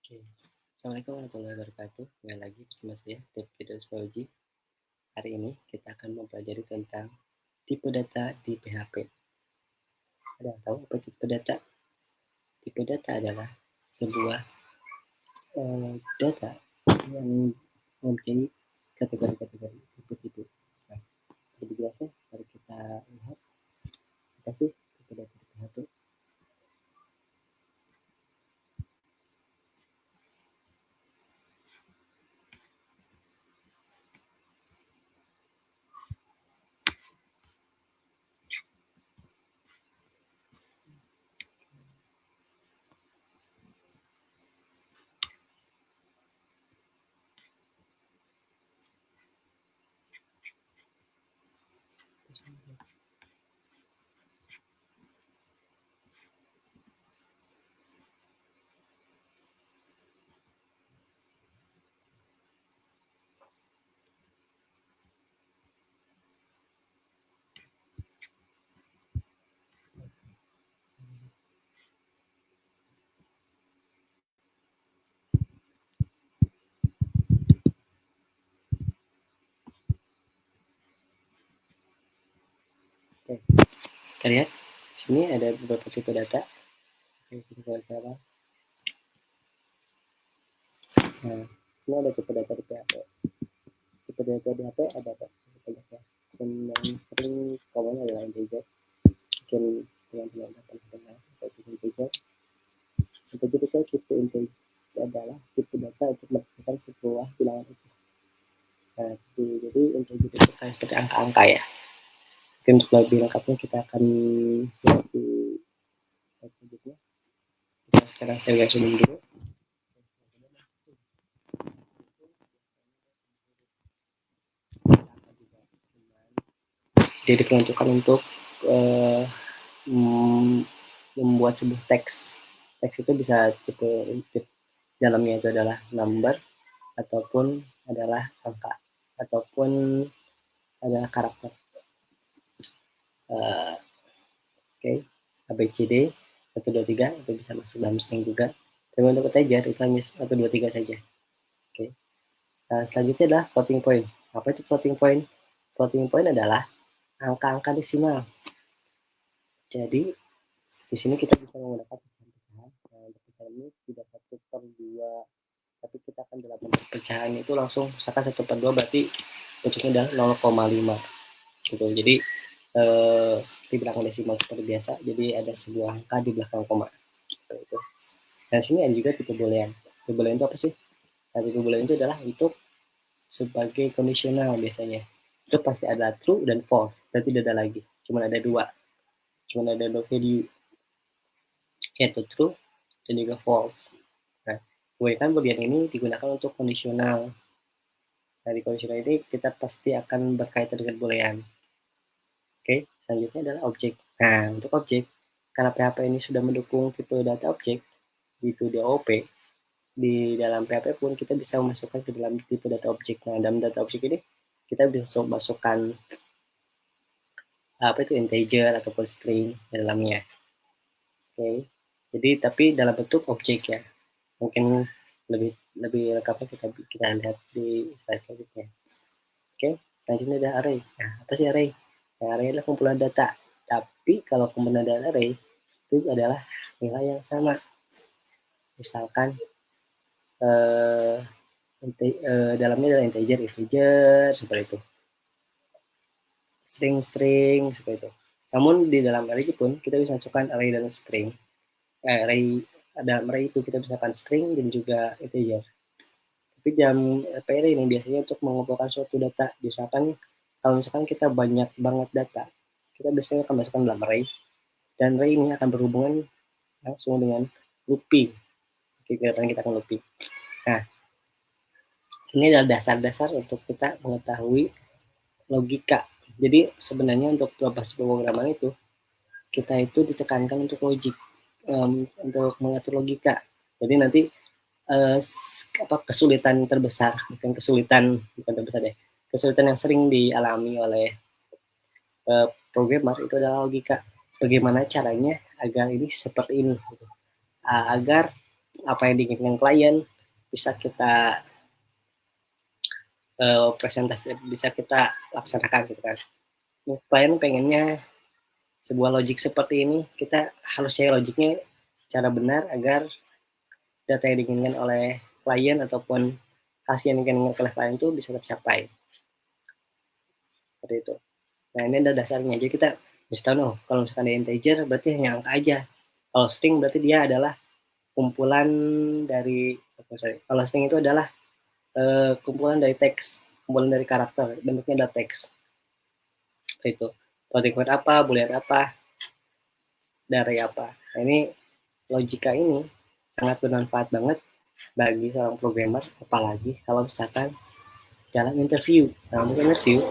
Oke, Assalamualaikum warahmatullahi wabarakatuh. Kembali lagi bersama saya, David Fauji. Hari ini kita akan mempelajari tentang tipe data di PHP. Ada yang tahu apa tipe data? Tipe data adalah sebuah data yang mempunyai kategori-kategori tipe-tipe. Nah, lebih jelasnya mari kita lihat apa sih tipe data di PHP. Oke, kita lihat di sini ada beberapa tipe data. Oke, kita lihat. Nah, ini ada tipe data di PHP. Tipe data di PHP ada banyak ya. Dan yang sering kawan adalah integer. Mungkin teman-teman akan kenal atau integer. Integer itu tipe integer adalah tipe data untuk melakukan sebuah bilangan itu. Nah, jadi integer itu kayak seperti angka-angka ya. Mungkin untuk lebih lengkapnya kita akan lihat di slide selanjutnya. Kita sekarang saya zoom dulu. Jadi diperuntukkan untuk membuat sebuah teks. Teks itu bisa tipe dalamnya itu adalah number ataupun adalah angka ataupun adalah karakter. Oke, ABCD 1 2 3 itu bisa masuk dalam string juga. Tapi untuk integer itu hanya 1 2 3 saja. Oke. Nah, selanjutnya adalah floating point. Apa itu floating point? Floating point adalah angka-angka desimal. Jadi di sini kita bisa menggunakan pecahan-pecahan. Nah, untuk pecahan ini tidak 1/2, tapi kita akan dalam bentuk pecahan itu langsung misalkan 1/2 berarti bentuknya adalah 0,5 gitu. Jadi di belakang desimal seperti biasa, jadi ada sebuah angka di belakang koma itu. Dan sini ada juga tipe boolean. Tipe boolean itu apa sih? Nah, tipe boolean itu adalah untuk sebagai kondisional biasanya. Itu pasti ada true dan false, dan tidak ada lagi. Cuma ada dua. Cuma ada dua value, yaitu true dan juga false. Nah, kebanyakan boolean ini digunakan untuk kondisional. Nah, di kondisional ini kita pasti akan berkaitan dengan boolean. Oke, selanjutnya adalah objek. Nah, untuk objek, karena PHP ini sudah mendukung tipe data objek, itu DOP, di dalam PHP pun kita bisa memasukkan ke dalam tipe data objek. Nah, dalam data objek ini kita bisa masukkan apa itu integer ataupun string di dalamnya. Oke, jadi tapi dalam bentuk objek ya. Mungkin lebih lengkapnya kita lihat di slide selanjutnya. Oke, selanjutnya ada array. Nah, apa sih array? Nah, array adalah kumpulan data. Tapi kalau kumpulan data array itu adalah nilai yang sama. Misalkan dalamnya adalah integer seperti itu. String seperti itu. Namun di dalam array pun kita bisa masukkan array dan string. Dalam array itu kita bisa masukkan string dan juga integer. Tapi dalam array ini biasanya untuk mengumpulkan suatu data. Misalkan kalau misalkan kita banyak banget data, kita biasanya akan masukkan dalam array, dan array ini akan berhubungan langsung dengan looping. Kegiatan kita akan looping. Nah, ini adalah dasar-dasar untuk kita mengetahui logika. Jadi sebenarnya untuk bahasa pemrograman itu kita itu ditekankan untuk logik, untuk mengatur logika. Jadi nanti kesulitan terbesar, bukan terbesar deh, kesulitan yang sering dialami oleh programmer itu adalah logika. Bagaimana caranya agar ini seperti ini, agar apa yang diinginkan klien, bisa kita presentasi, bisa kita laksanakan gitu kan. Klien pengennya sebuah logik seperti ini, kita harus cari logiknya cara benar agar data yang diinginkan oleh klien ataupun hasil yang diinginkan oleh klien itu bisa tercapai. Seperti itu. Nah, ini ada dasarnya. Jadi kita bisa tahu, oh, kalau misalkan ada integer berarti hanya angka aja. Kalau string berarti dia adalah kumpulan dari, kalau string itu adalah kumpulan dari teks, kumpulan dari karakter, bentuknya adalah teks. Seperti itu. Floating point apa, boolean apa, dari apa. Nah, ini logika ini sangat bermanfaat banget bagi seorang programmer, apalagi kalau misalkan dalam interview. Nah, untuk interview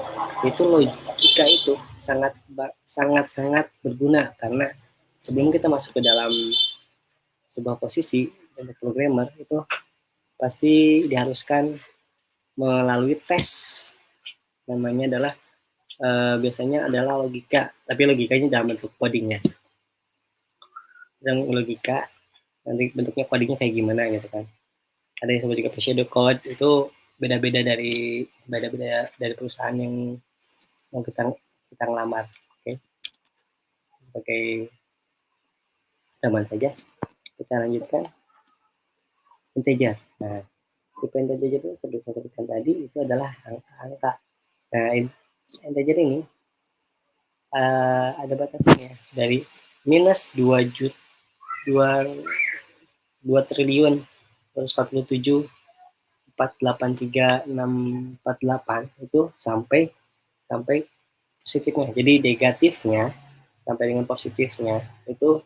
itu logika itu sangat sangat berguna, karena sebelum kita masuk ke dalam sebuah posisi untuk programmer itu pasti diharuskan melalui tes, namanya adalah biasanya adalah logika, tapi logikanya dalam bentuk codingnya. Dan logika nanti bentuknya codingnya kayak gimana gitu kan. Ada yang disebut juga pseudocode, itu beda-beda dari perusahaan yang mau kita ngelamar. Oke. Sebagai teman saja, kita lanjutkan integer. Nah, tipe integer itu seperti saya sebutkan tadi, itu adalah angka-angka. Nah, integer ini ada batasnya dari minus 2 triliun 147.483.648 itu sampai positifnya. Jadi negatifnya sampai dengan positifnya itu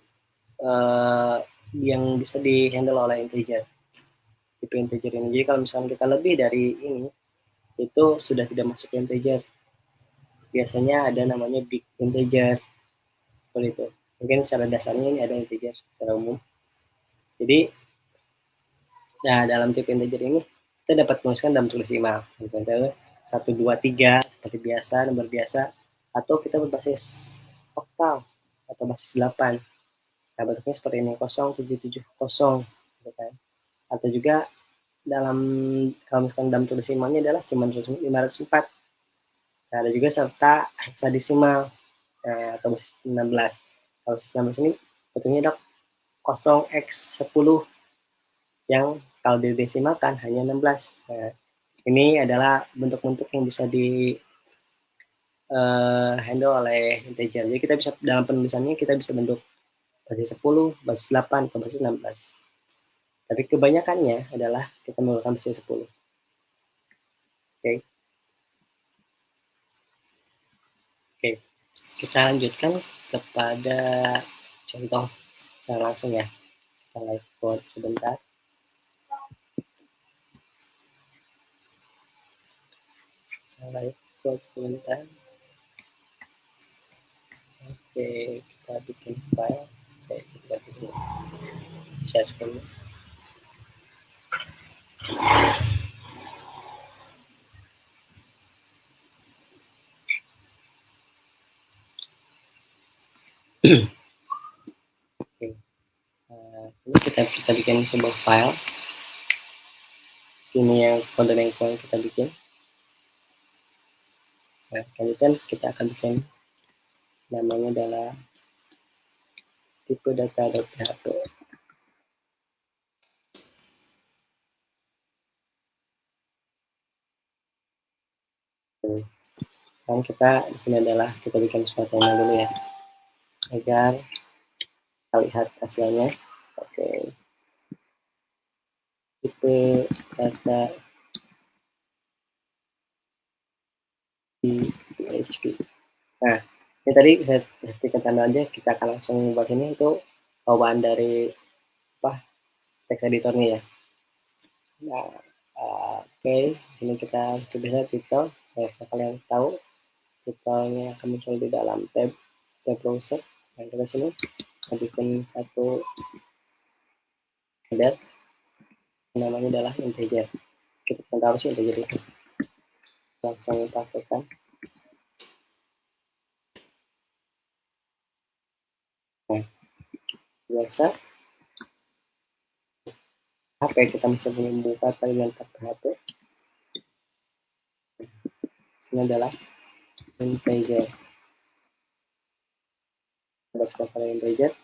yang bisa dihandle oleh integer, tipe integer ini. Jadi kalau misalnya kita lebih dari ini, itu sudah tidak masuk integer. Biasanya ada namanya big integer, seperti itu. Mungkin secara dasarnya ini ada integer secara umum. Jadi, nah dalam tipe integer ini kita dapat menuliskan dalam tulis desimal. Misalnya 1, 2, 3 seperti biasa, nomor biasa, atau kita berbasis oktal atau basis 8. Nah, bentuknya seperti ini, 0770 gitu kan. Atau juga dalam, kalau misalkan dalam tulis desimalnya adalah cuma 504. Nah, ada juga serta hexadesimal atau basis 16. Kalau basis 16 ini bentuknya adalah 0x10 yang kalau didesimalkan hanya 16. Nah, ini adalah bentuk-bentuk yang bisa di handle oleh integer. Jadi kita bisa dalam penulisannya kita bisa bentuk basis 10, basis 8, atau basis 16. Tapi kebanyakannya adalah kita menggunakan basis 10. Oke. Oke. Kita lanjutkan kepada contoh secara langsung ya. Kita live code sebentar. Live code sebentar. Oke, kita bikin file. Oke, kita bikin share screen. Oke. Ini kita bikin sebuah file. Ini yang folder yang kita bikin. Nah, selanjutnya kita akan bikin namanya adalah tipe data.php. Dan kita di sini adalah kita bikin sebuah tema dulu ya, agar kita lihat hasilnya. Oke. Tipe data di PHP. Nah, ini tadi saya ketikkan tanda aja, kita akan langsung bahas ini, itu bawaan dari text editornya ya. Nah, oke, di sini kita bisa titel. Nah, kalian tahu titelnya akan muncul di dalam tab browser. Nah, kita sini kita bikin satu header, namanya adalah integer. Kita tahu sih integer itu. Langsung praktekkan. Nah, biasa PHP, kita bisa membuka dengan tab PHP. Ini adalah integer. Buat sebuah integer,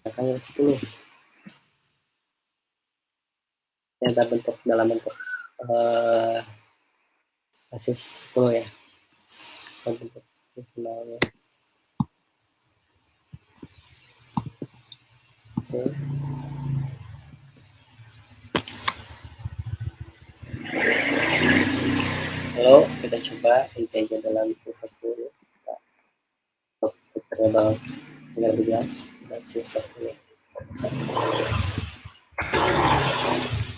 misalkan 10. Yang terbentuk dalam bentuk basis 10 ya. Bentuk desimalnya. Oke. Lalu kita coba integer dalam basis 10. Variabel 13 basis 10.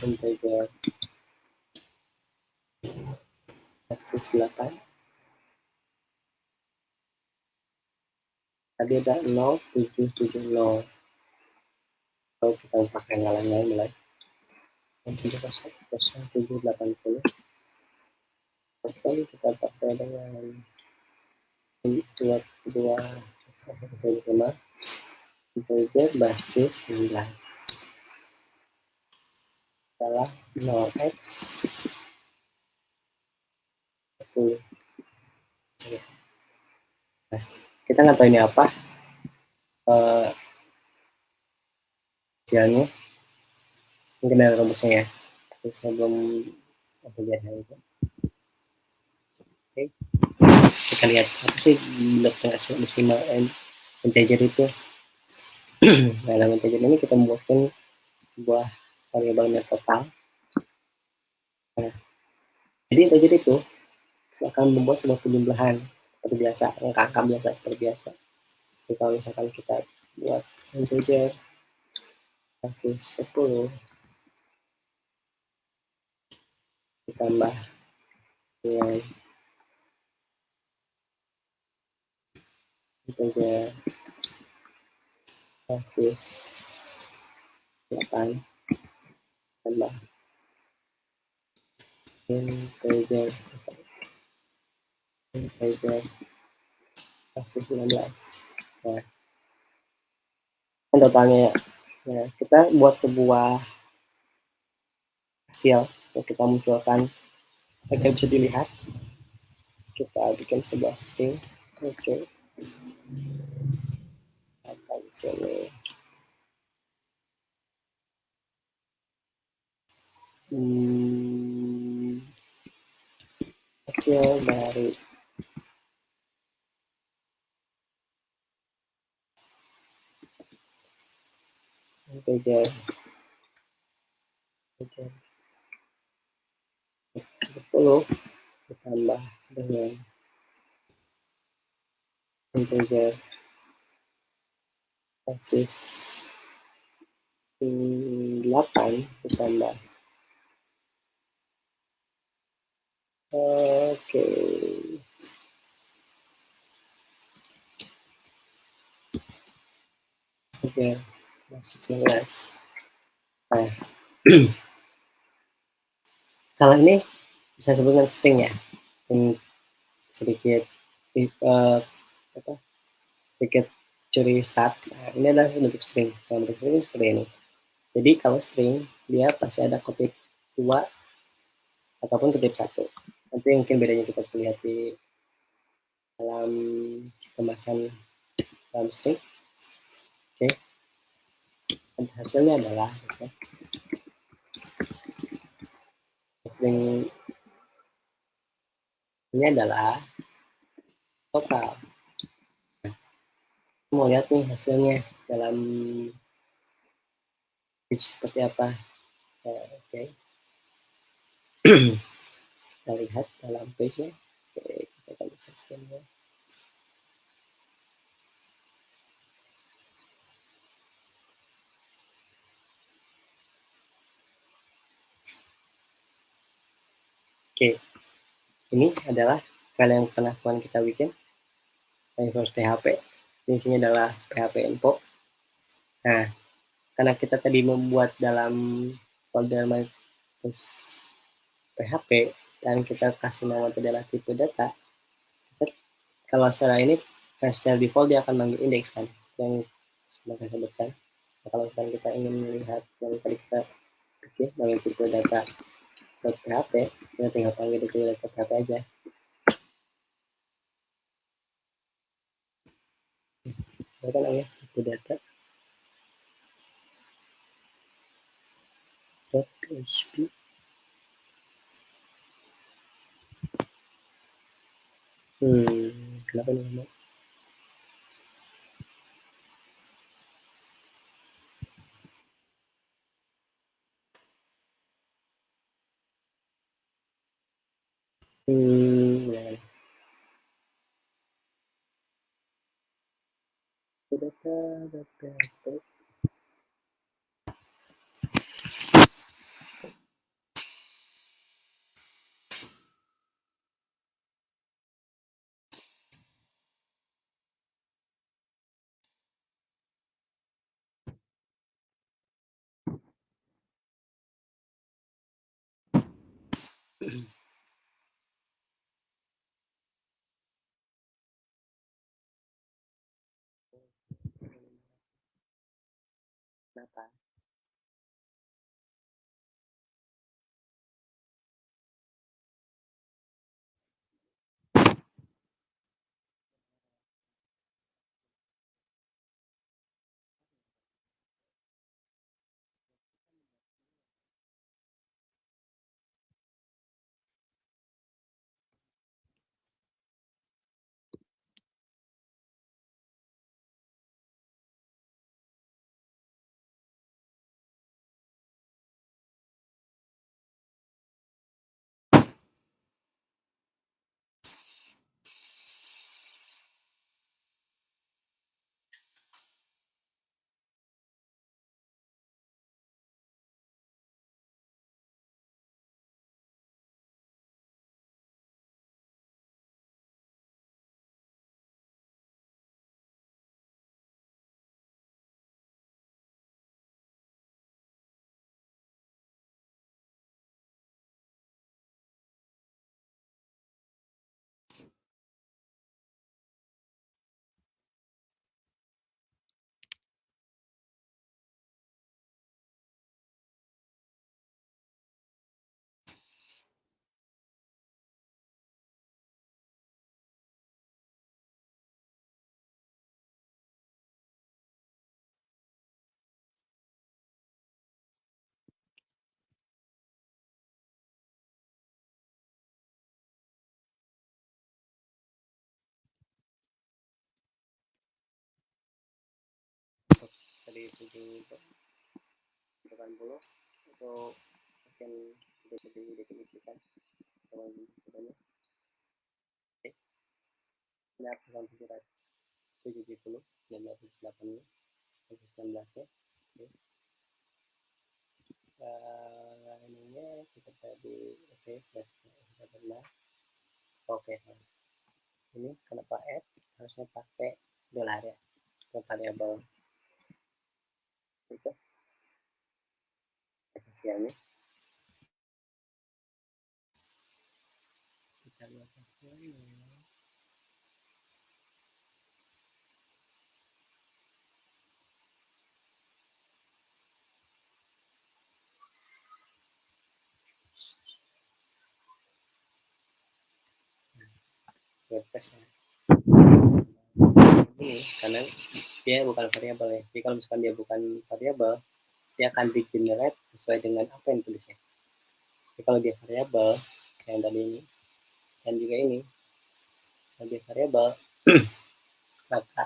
Integer basis 8. Tadi ada 0770. Kalau kita pakai ngalahin mulai 780. Oke, kita pakai dengan dua sama integer basis 16 adalah 0x 10. Nah, kita nggak tahu ini apa hasilnya, mungkin ada rumusnya ya, tapi saya belum belajar itu. Oke, kita lihat apa sih bentuk hasil desimal integer itu. Nah, dalam integer ini kita membuatkan sebuah variabelnya total. Nah, jadi integer itu akan membuat sebuah penjumlahan seperti biasa, angka biasa seperti biasa. Jadi kalau misalkan kita buat integer basis 10 ditambah dengan integer basis 8 tambah integer basis 16. Nah, totalnya ya. Nah, kita buat sebuah hasil yang kita munculkan agar bisa dilihat. Kita bikin sebuah string. Oke. Apa di sini? Hasil dari integer 10 ditambah dengan integer basis 8 ditambah integer basis 16. Nah, kalau ini bisa sebutkan string ya, ini sedikit sedikit curi start. Nah, ini adalah bentuk string. Nah, bentuk string seperti ini. Jadi kalau string dia pasti ada kutip 2 ataupun kutip 1. Nanti mungkin bedanya kita lihat di dalam pembahasan dalam string. Oke. Dan hasilnya adalah string ini adalah total. Nah, mau lihat nih hasilnya dalam page seperti apa. Oke. Kita lihat dalam page-nya. Oke, kita akan bisa scan-nya. Oke, ini adalah file yang pernah kita bikin. Resource PHP. Ini isinya adalah PHP info. Nah, karena kita tadi membuat dalam folder PHP dan kita kasih nama itu adalah tipe data, kalau secara ini secara default dia akan manggil index kan, yang sudah saya sebutkan. Nah, kalau misalkan kita ingin melihat yang tadi kita Oke, namanya itu data .php, kita tinggal panggil itu data .php aja. Mereka namanya itu data .php. Kenapa nih? Ya. Data. Kenapa? Tadi 780 itu mungkin bisa didefinisikan kalau sebenarnya benar 770 980 19 ya. Ininya kita tadi oke sudah benar. Oke, ini kenapa add harusnya pakai dolar ya, variabel itu hasilnya. Kita lihat hasilnya. WordPress ya. Ini karena dia bukan variabel ya. Jadi kalau misalkan dia bukan variabel, dia akan di generate sesuai dengan apa yang tulisnya. Jadi kalau dia variabel yang tadi ini dan juga ini, kalau dia variabel maka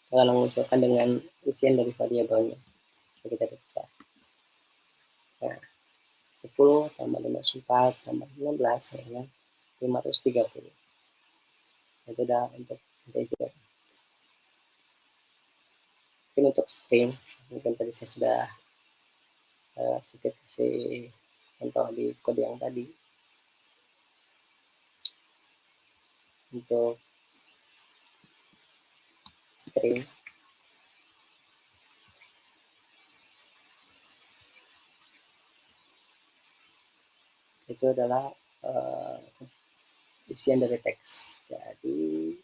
kalau mengumpulkan dengan isian dari variabelnya. Jadi kita bisa nah, 10 tambah 54 tambah 16 ya kan 530. Itu udah untuk integer. Mungkin untuk string mungkin tadi saya sudah sedikit kasih contoh di kode yang tadi. Untuk string itu adalah isian dari teks. Jadi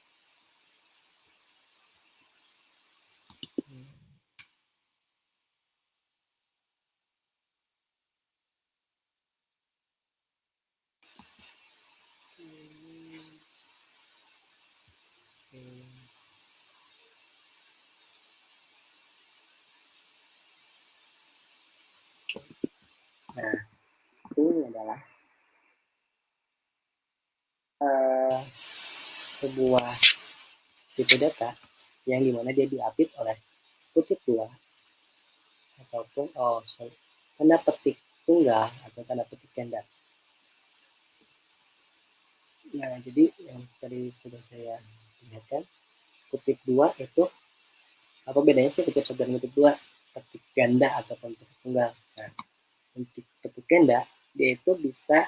Nah, string adalah sebuah tipe data yang dimana dia diapit oleh kutip dua ataupun tanda petik tunggal atau tanda petik ganda. Nah, jadi yang tadi sudah saya lihatkan, kutip dua itu apa bedanya sih kutip satu dan kutip dua? Petik ganda ataupun petik tunggal. Nah, untuk petik ganda dia itu bisa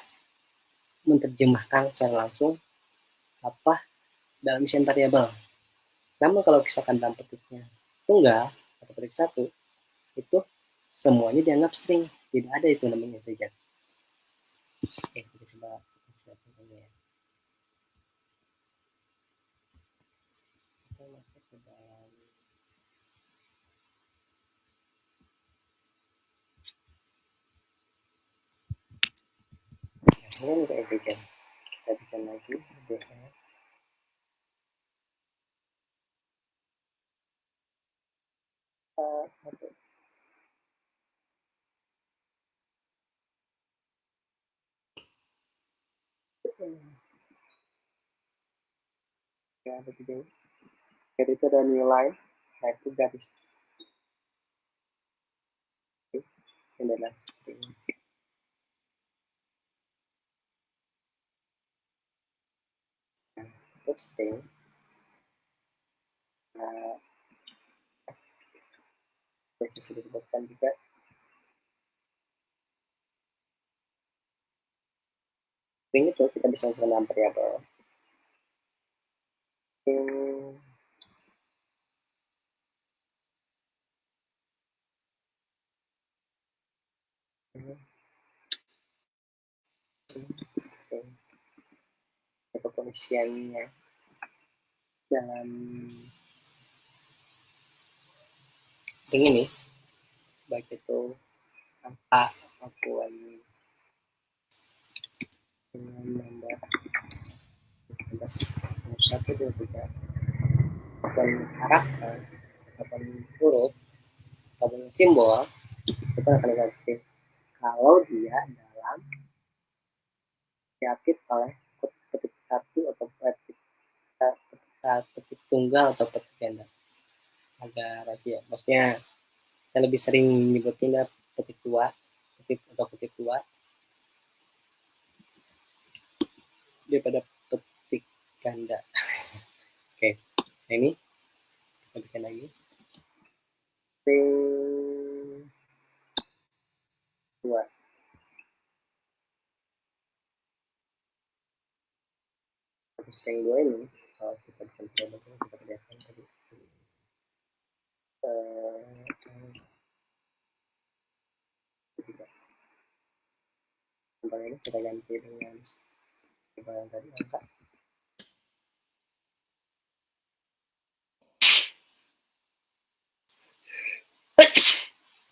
menerjemahkan secara langsung apa dalam isian variabel. Namun kalau misalkan dalam petiknya tunggal atau petik satu itu semuanya dianggap string, tidak ada itu namanya integer. Oke, kita coba ya. Kita masuk ke dalam ini ke integer. Kita bisa lagi satu. Ya, begitu. Jadi itu ada new line, nah itu garis. Oke, ini adalah string. Nah, untuk string, nah, bisa sudah disebutkan juga string itu kita bisa menggunakan variabel. String ataupun isiannya dalam string ini, baik itu angka maupun dengan nomor 1, 2, 3 ataupun karakter ataupun huruf ataupun simbol itu akan negatif kalau dia dalam diapit oleh petik satu atau petik tunggal atau petik ganda. Agak rapi ya, maksudnya saya lebih sering menyebutnya petik dua, petik atau petik dua daripada petik ganda. Oke, nah ini kita bikin lagi. String dua. String dua ini kalau kita bikin variabel kita lihatkan tadi. Contoh ini kita ganti dengan yang tadi angka.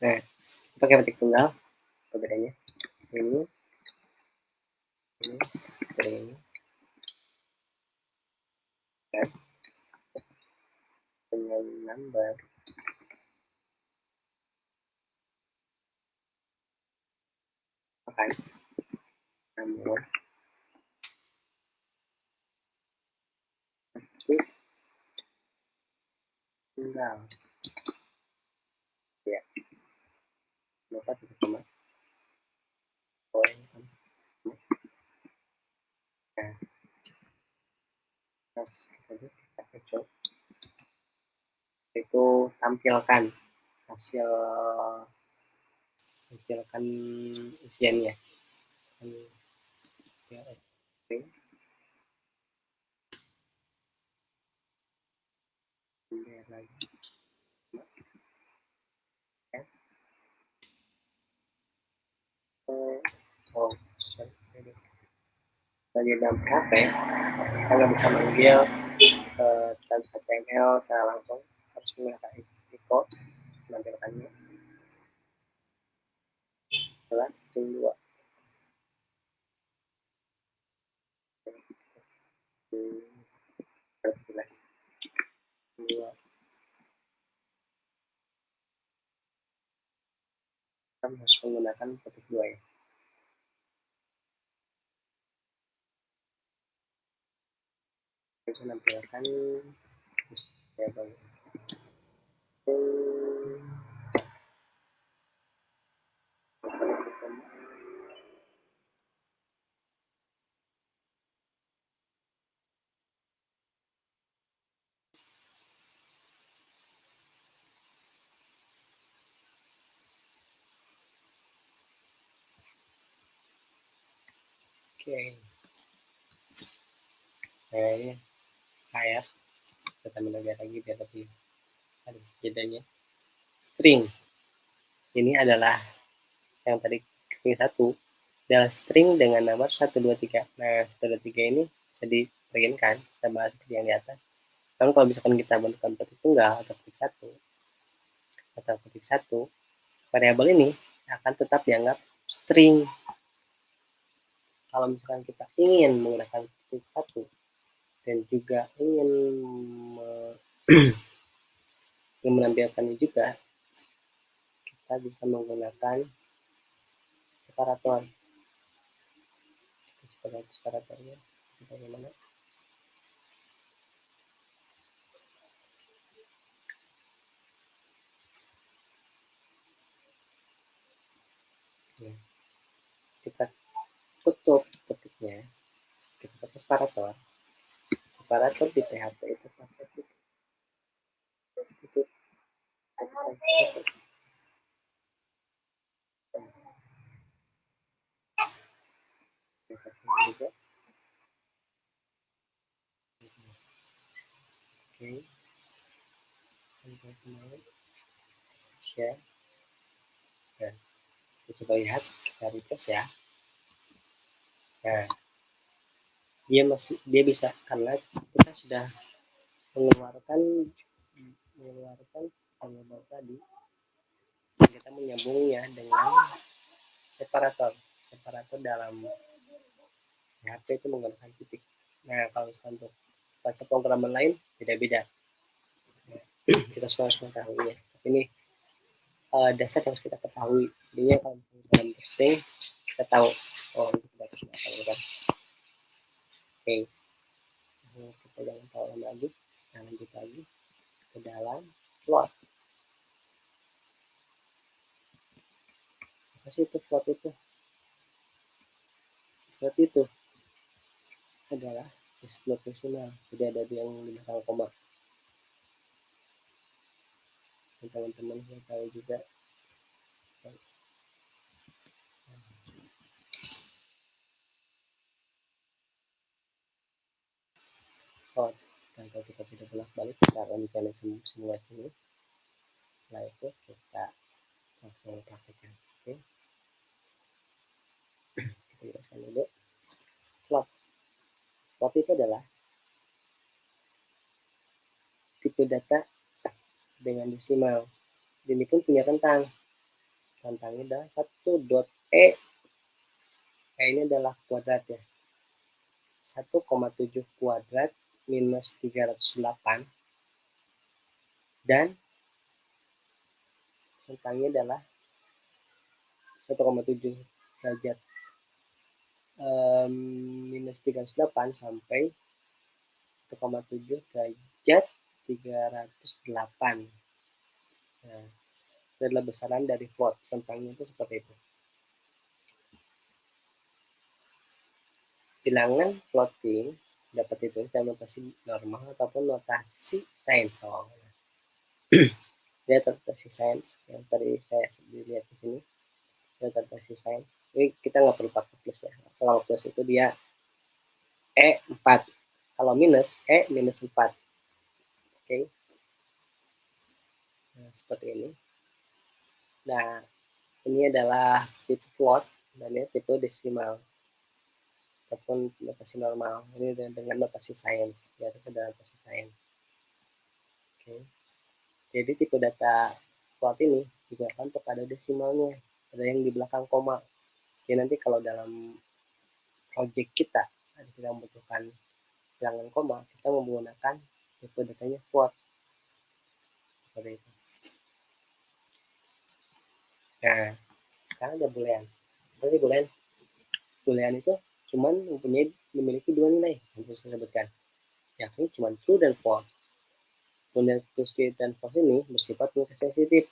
Nah, pakai petik tunggal, apa bedanya? Ini string dan dengan number akan namun petik tunggal ya lupa titik koma poin. Nah, kita coba itu tampilkan hasil isiannya. Lagi. Oh, lagi dalam PHP, kita bisa manggil HTML secara langsung, harus menggunakan echo menampilkannya. Adalah string 2. Jelas. 2 Kita harus menggunakan petik 2 ya. Bisa menampilkan variabel. Oke. Nah, ini kayak kita menambah lagi biar lebih ada jedanya. String ini adalah yang tadi string 1 adalah string dengan nomor 1, 2, 3. Nah, 1, 2, 3 ini bisa diperkenalkan sama seperti yang di atas. Namun kalau misalkan kita bentukkan petik tunggal atau petik satu, variabel ini akan tetap dianggap string. Kalau misalkan kita ingin menggunakan petik 1 dan juga ingin menampilkannya juga, kita bisa menggunakan separator. Separatornya bagaimana? Ya. Kita tutup petiknya, kita pakai separator. Separator di PHP itu pakai tutup. Juga. Oke. Share. Dan kita coba lihat, kita refresh ya. Nah, dia bisa karena kita sudah mengeluarkan variabel tadi, kita menyambungnya dengan separator dalam PHP itu menggunakan titik. Nah, kalau misalkan untuk bahasa pemrograman lain beda-beda. Kita semua harus mengetahuinya. Ini dasar yang harus kita ketahui. Jadinya kalau dalam testing kita tahu itu batas apa kan. Oke. Kita jangan tahu lagi. Nah, lanjut lagi ke dalam float. Apa sih itu float itu? Float itu adalah disebut desimal. Jadi ada yang di belakang koma. Teman-teman yang tahu juga. Float. Dan kalau kita tidak bolak-balik, kita akan bicara semua sini. Setelah itu kita langsung praktekkan. Oke. Kita jelaskan dulu. Float. Float itu adalah tipe data dengan desimal. Ini pun punya rentang. Rentangnya adalah 1.e. E ini adalah kuadrat ya. 1,7 kuadrat minus 308. Dan rentangnya adalah 1,7 derajat minus 308 sampai 1,7 derajat 308. Nah, itu adalah besaran dari float. Rentangnya itu seperti itu. Bilangan floating dapat ditulis dalam notasi normal ataupun notasi sains. Dia notasi sains yang tadi saya lihat di sini. Dia notasi sains. Ini kita nggak perlu pakai plus ya. Kalau plus itu dia E4. Kalau minus, E minus 4. Oke. Nah, seperti ini. Nah, ini adalah tipe float dan ini tipe desimal ataupun notasi normal. Ini dengan notasi sains. Di atas ada notasi sains. Oke. Jadi tipe data float ini digunakan untuk ada desimalnya. Ada yang di belakang koma. Jadi nanti kalau dalam project kita kita membutuhkan bilangan koma, kita menggunakan tipe datanya float. Seperti itu. Nah, sekarang ada boolean. Apa sih boolean? Boolean itu cuman memiliki dua nilai yang saya sebutkan, yakni cuma true dan false. Boolean true dan false ini bersifat sensitif.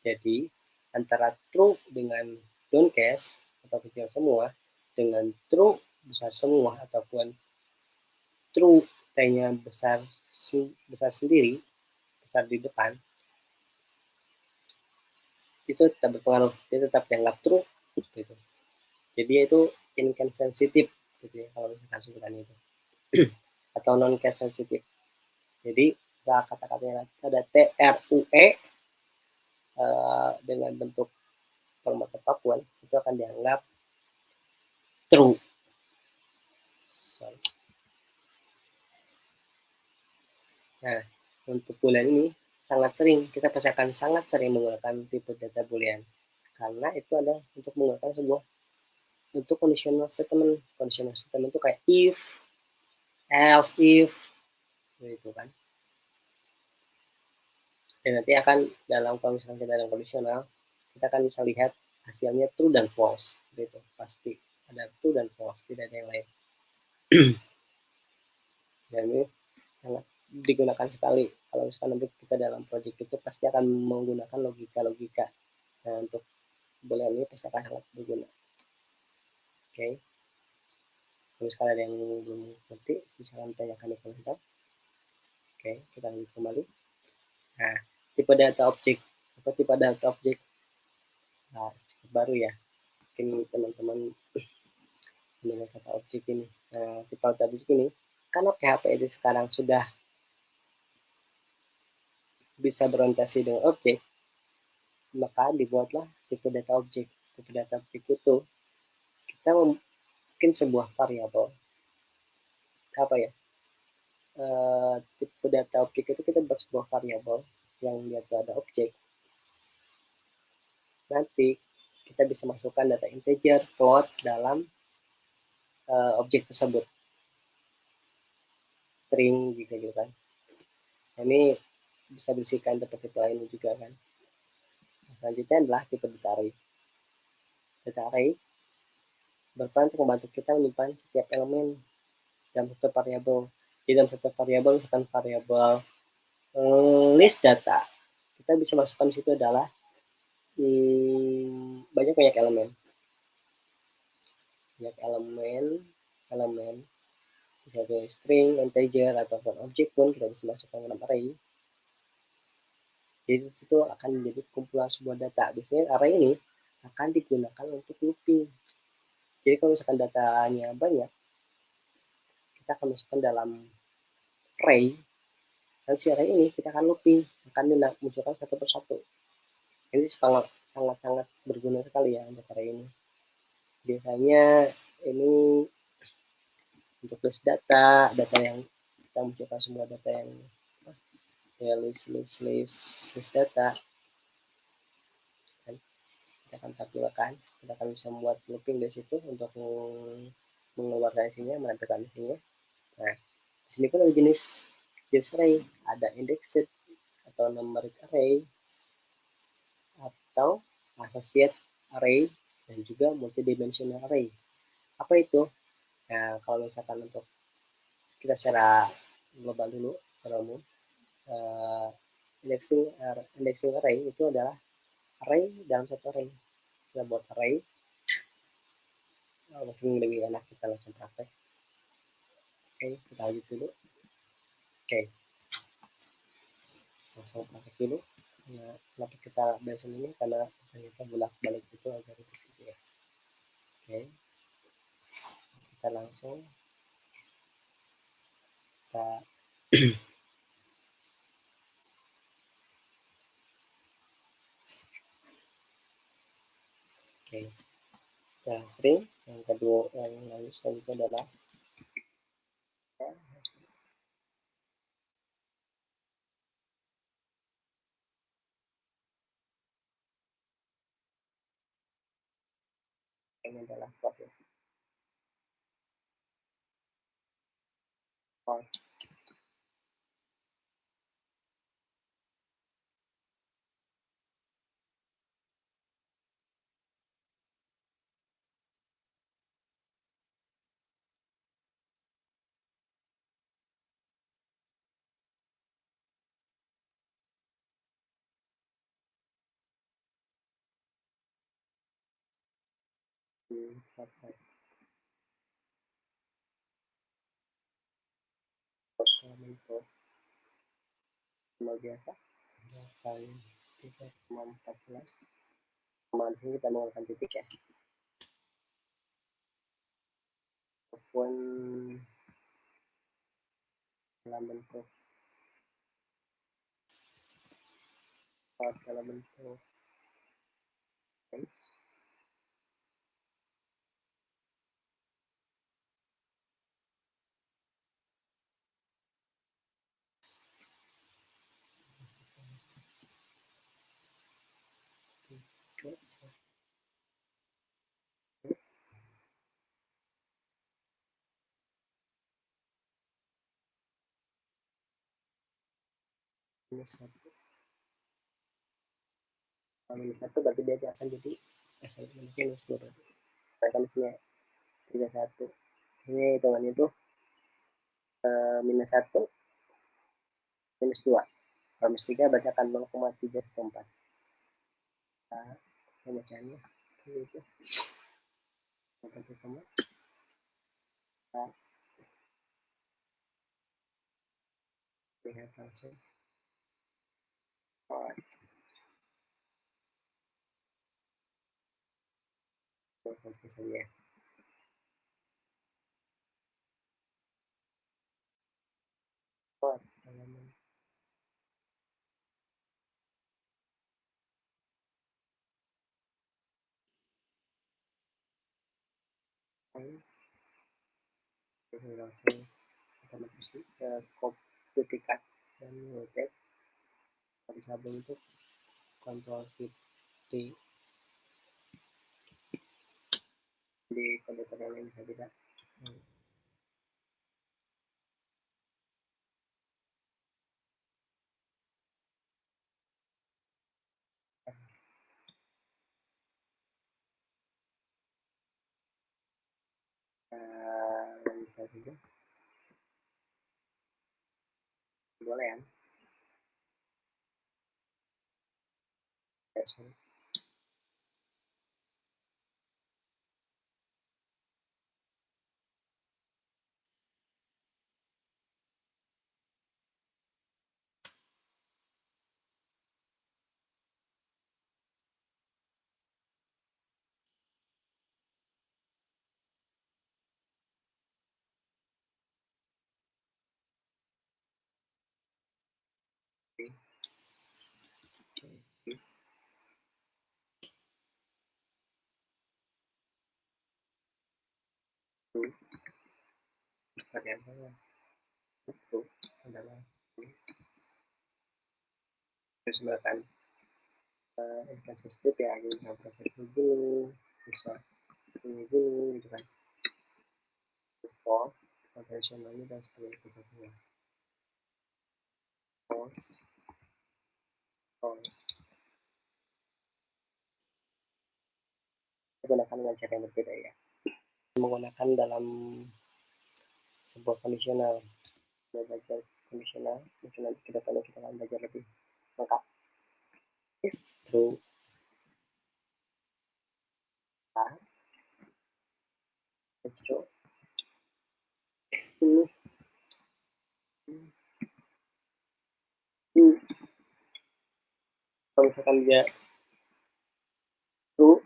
Jadi antara true dengan don't case atau kecil semua dengan true besar semua ataupun true t-nya besar sendiri, besar di depan, itu tetap berpengaruh, dia tetap dianggap true gitu. Jadi itu insensitif gitu ya kalau misalkan sebutan itu atau non case sensitif. Jadi kata-katanya ada TRUE dengan bentuk format apapun itu akan dianggap true. Sorry. Nah, untuk boolean ini sangat sering, kita pasti akan sangat sering menggunakan tipe data boolean karena itu adalah untuk menggunakan sebuah untuk conditional statement. Conditional statement itu kayak if, else if, gitu kan. Dan nanti akan kalau misalnya kita dalam kondisional, kita akan bisa lihat hasilnya true dan false, gitu. Pasti ada true dan false, tidak ada yang lain. Dan ini sangat digunakan sekali kalau misalkan nanti kita dalam proyek itu pasti akan menggunakan logika. Nah, untuk boolean ini pasti akan sangat berguna. Oke. Kalau misalkan ada yang belum ngerti, silakan tanyakan di komentar. Oke, kita lanjut kembali. Nah, tipe data objek. Apa tipe data objek? Nah, cukup baru ya. Mungkin teman-teman mendengar kata objek ini. Nah, tipe data objek ini, karena PHP itu sekarang sudah bisa berorientasi dengan objek, maka dibuatlah tipe data objek. Tipe data objek itu kita mungkin sebuah variabel apa ya? Tipe data objek itu kita buat sebuah variabel yang dia ada objek. Nanti kita bisa masukkan data integer, float dalam objek tersebut, string gitu kan. Nah, ini bisa berisikan tipe-tipe lainnya juga kan. Nah, selanjutnya adalah tipe data array. Data array berperan untuk membantu kita menyimpan setiap elemen dalam satu variabel. Di dalam satu variabel, misalkan variabel list data, kita bisa masukkan di situ adalah banyak elemen. Elemen bisa dari string, integer, ataupun objek pun kita bisa masukkan dalam array. Jadi di situ akan menjadi kumpulan sebuah data. Biasanya array ini akan digunakan untuk looping. Jadi kalau misalkan datanya banyak, kita akan masukkan dalam array, dan si array ini kita akan looping, akan munculkan satu persatu. Ini sangat-sangat berguna sekali ya untuk array ini. Biasanya ini untuk list data yang kita munculkan semua data yang ya list data, dan kita akan tampilkan, kita akan bisa membuat looping di situ untuk mengeluarkan isinya, menampilkan isinya. Nah, di sini pun ada jenis array, ada indexed atau numeric array atau associate array dan juga multidimensional array. Apa itu? Nah, kalau misalkan untuk kita secara global dulu, secara umum, indexing array itu adalah array dalam satu array. Kita buat array, mungkin lebih enak kita langsung praktek. Oke, kita lanjut dulu. Oke, langsung praktek dulu. Nah, kenapa kita bahas ini? Karena kita bolak-balik itu agar gitu ya. Oke, kita langsung kita oke, kita string. Yang kedua, yang lalu selanjutnya adalah ini adalah for. Luar biasa. Kali 3,14. Kemarin sini kita menggunakan titik ya. Ataupun dalam bentuk base. Minus 1. Kalau minus 1 berarti dia akan jadi minus 2 berarti. Mereka misalnya 31. Ini hitungannya itu minus 1 minus 2. Kalau minus 3 berarti akan 0,314. Nah, pemecahannya itu 1, nah, lihat langsung. Oh, langsung saja. Oh, langsung otomatis duplikat dan rotate. Bisa bentuk Ctrl Shift D di komputer yang lain bisa tidak. Bisa juga boleh ya. Sorry. Variabel itu adalah terus misalkan inconsistent ya, bisa proses dulu, bisa ini dulu gitu kan. False, konvensionalnya dan seperti itu semua. False, false. Menggunakan dengan cara yang berbeda ya. Menggunakan dalam sebuah kondisional, belajar kondisional, mungkin nanti kita akan belajar lebih lengkap. If true, true, kalau misalkan dia true,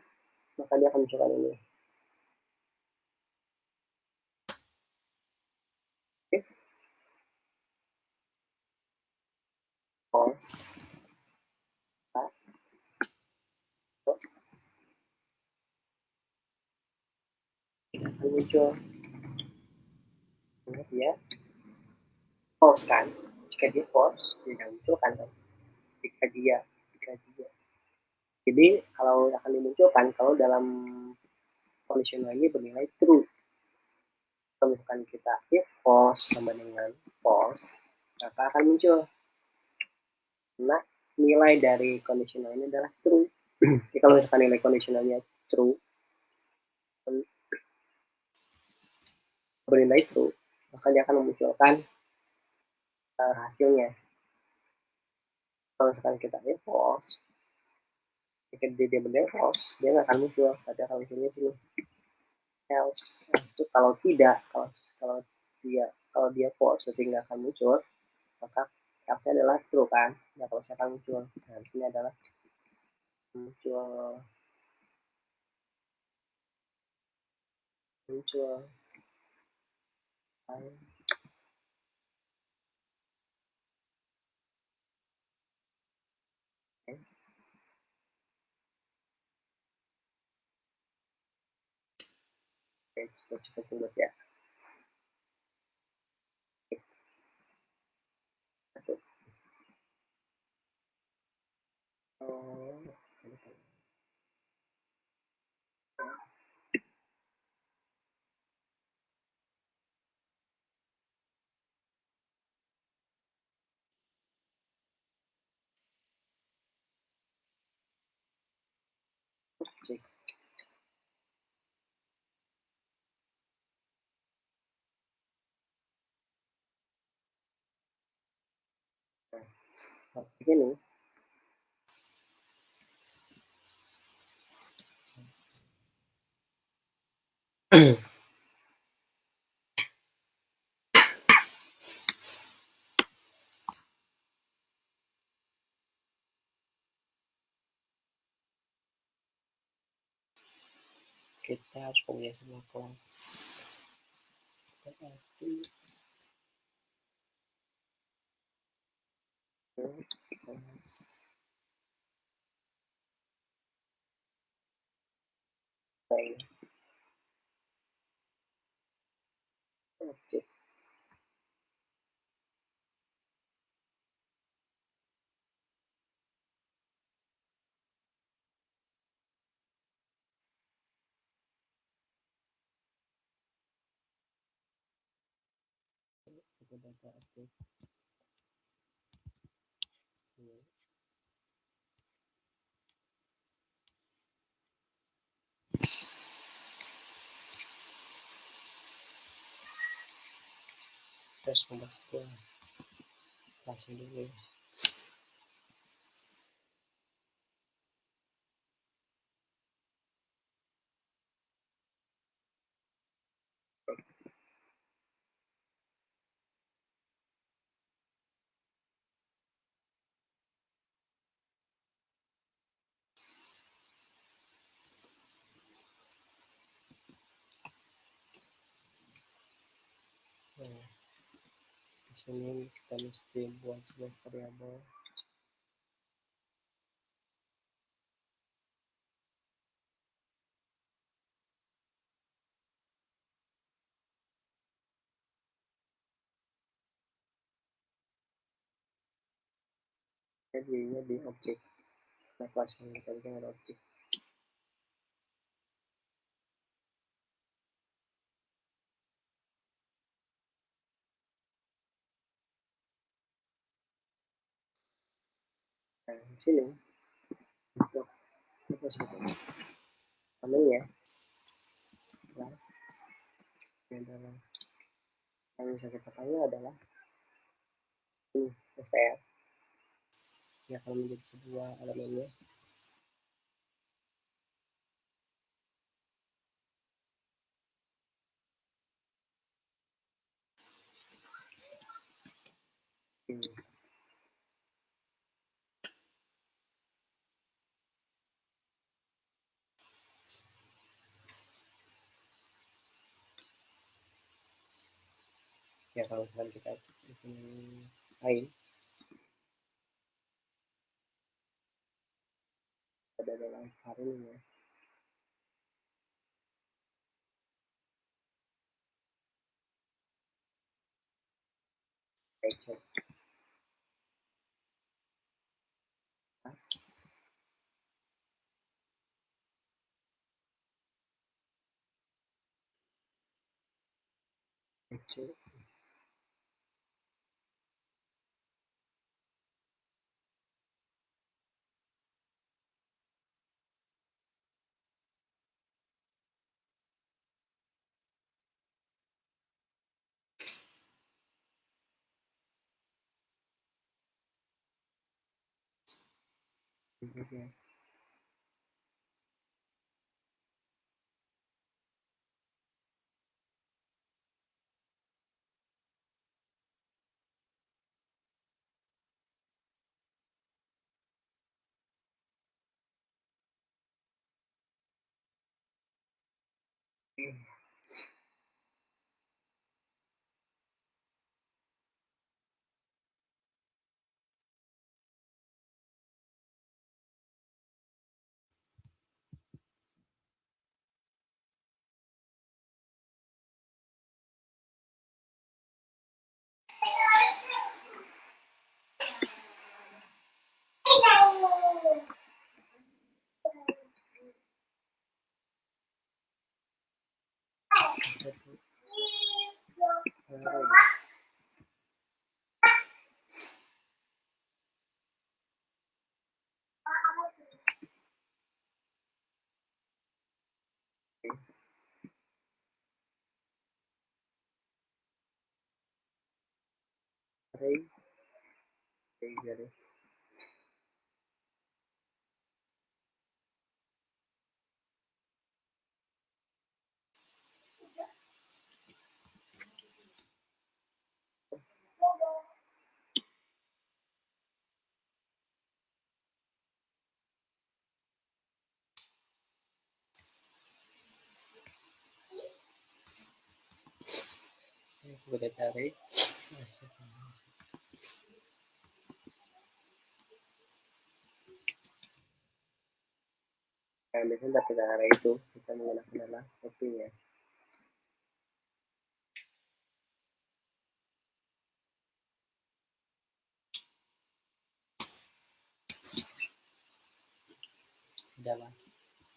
maka dia akan menunjukkan ini. If false, tidak akan muncul. Ingat ya, false kan? Jika dia false, dia akan munculkan kan? Jika dia. Jadi kalau akan dimunculkan kalau dalam kondisional ini bernilai true. Kalau misalkan kita if false sama dengan false, maka akan muncul. Nah, nilai dari kondisional ini adalah true. Jadi kalau misalkan nilai kondisionalnya true, bernilai true, maka dia akan memunculkan hasilnya. Kalau misalkan kita if false, jika dia bernilai false, dia nggak akan muncul, tapi akan munculnya sini. else, itu kalau tidak, kalau dia false berarti nggak akan muncul, maka else adalah true kan, ya kalau saya akan muncul. Nah di sini adalah muncul muncul Oke, cukup buat ya. Satu. Oh, cek. Nah, begini. Kita harus punya sebuah kelas. Berarti kelas lain objek. Itu data objek. Terus memasuki kelas dulu. Nah, di sini kita mesti buat sebuah variabel. Jadinya di objek. Nah, kelas yang kita bikin ada objek. Nah, di sini untuk namanya kelas yang adalah yang bisa kita panggil adalah ini str, yang akan menjadi sebuah elemennya. Ya kalau misalkan kita bikin lain ada dalam hari ini ya. Baik, itu berikutnya Udah tarik, masuk. Nah, biasanya pada cara itu kita menggunakan adalah kopinya. Sudahlah,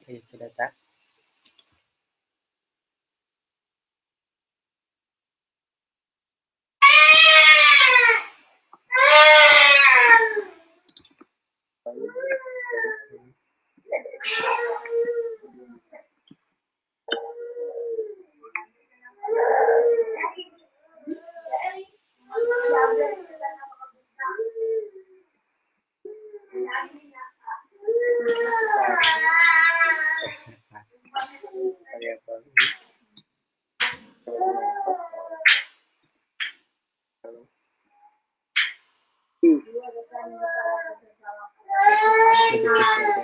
sudah tak? Lebih kecil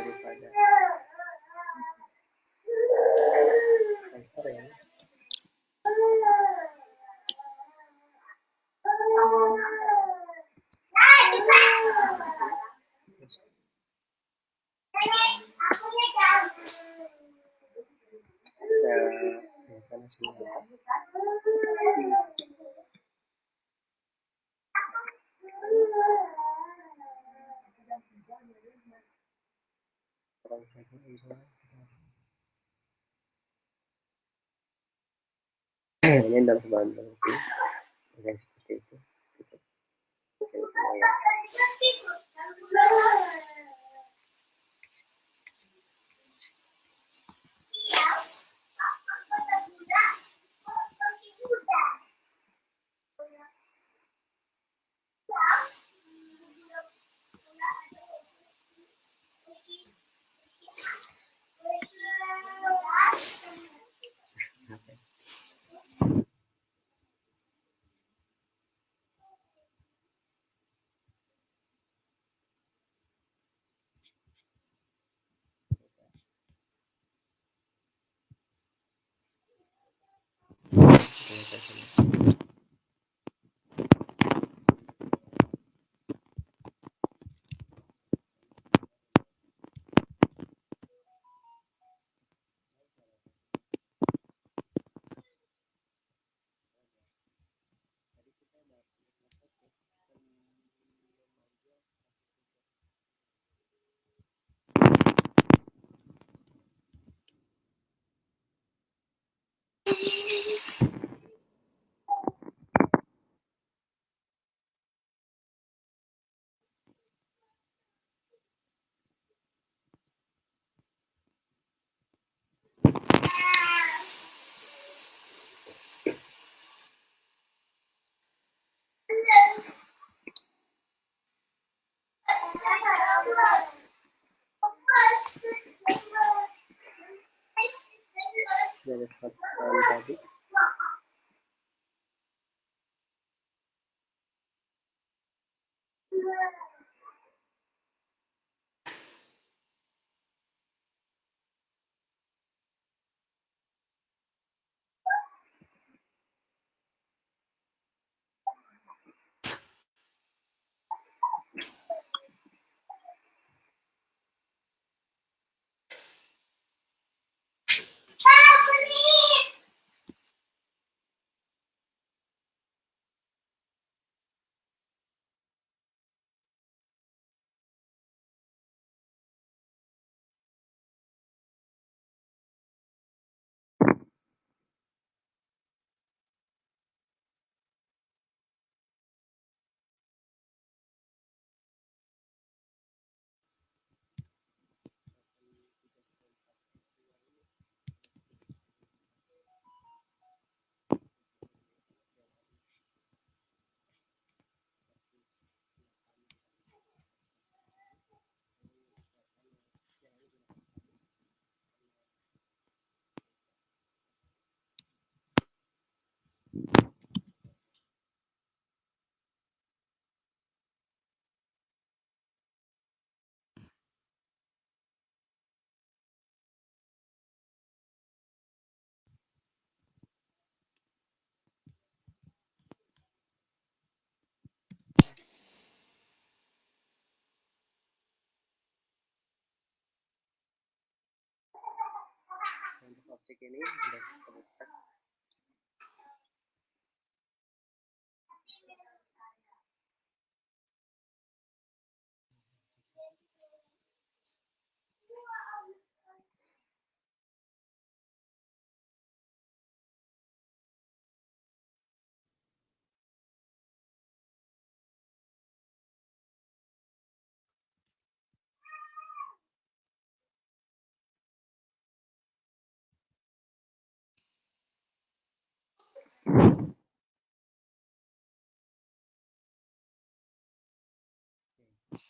daripada sensor ya. Karena semua orang saya ini dalam bahan baku yang seperti itu. Dari tadi objek ini sudah kita buka.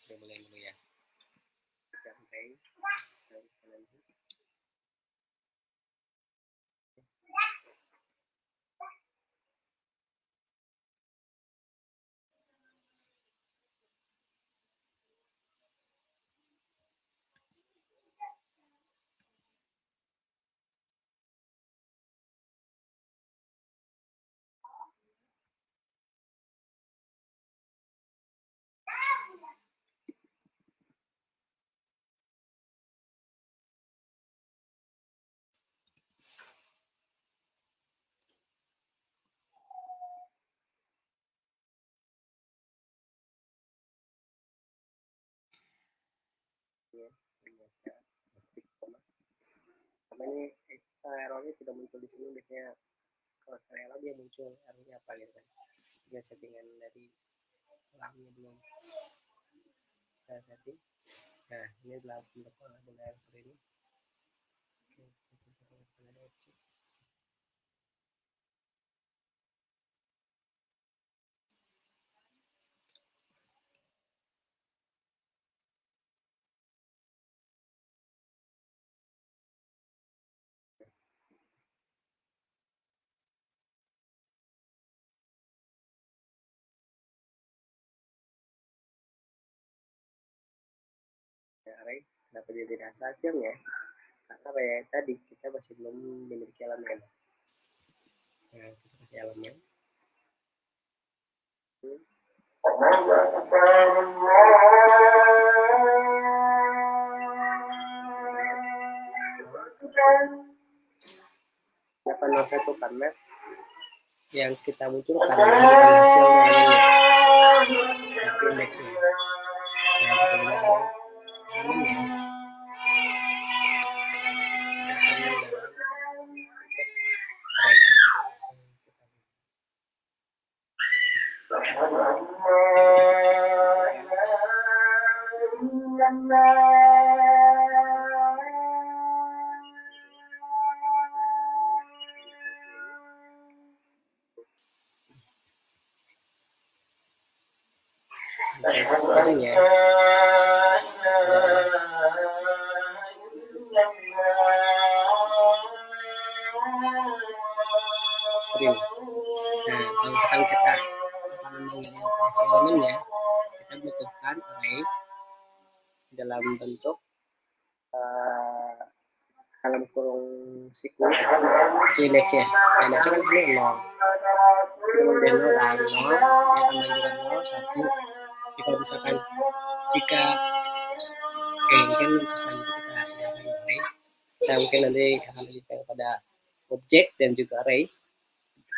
Kita mulai dulu ya. Kita mulai. Karena ini errornya tidak muncul di sini, biasanya kalau error dia muncul errornya apa gitu kan. Dia settingan dari lamnya belum saya setting. Nah, ini adalah bentuk pengambilan error ini. Oke, kita ada objek. Array, kenapa dia tidak hasilnya? Karena kayak tadi kita masih belum memiliki elemen. Nah, kita kasih elemen. Kenapa 01? Karena yang kita munculkan bukan hasil elemennya, tapi indeksnya. Nah, kita gunakan elemennya. Artinya nah, kalau misalkan kita memanggil hasil elemennya, kita butuhkan array dalam bentuk dalam kurung siku indeksnya. Indeksnya kan sini 0. Kemudian 0 dan 0, dia akan menunjukkan 0, 1. Jika misalkan jika mungkin untuk selanjutnya kita biasakan array. Kita mungkin nanti akan lanjutkan kepada objek dan juga array.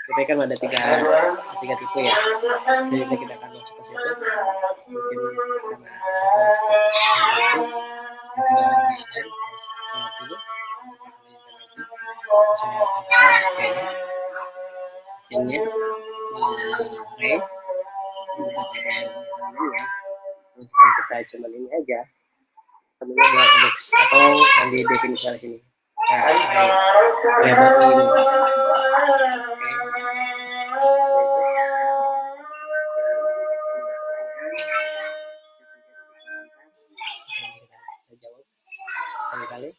Kita kan ada tiga tipe ya. Jadi kita akan masuk ke situ. Mungkin karena satu itu sudah ada satu hasilnya array untuk kita cuma ini aja, kemudian buat indeks atau yang di definisi di sini. Nah, label ini. Kita jawab kali-kali.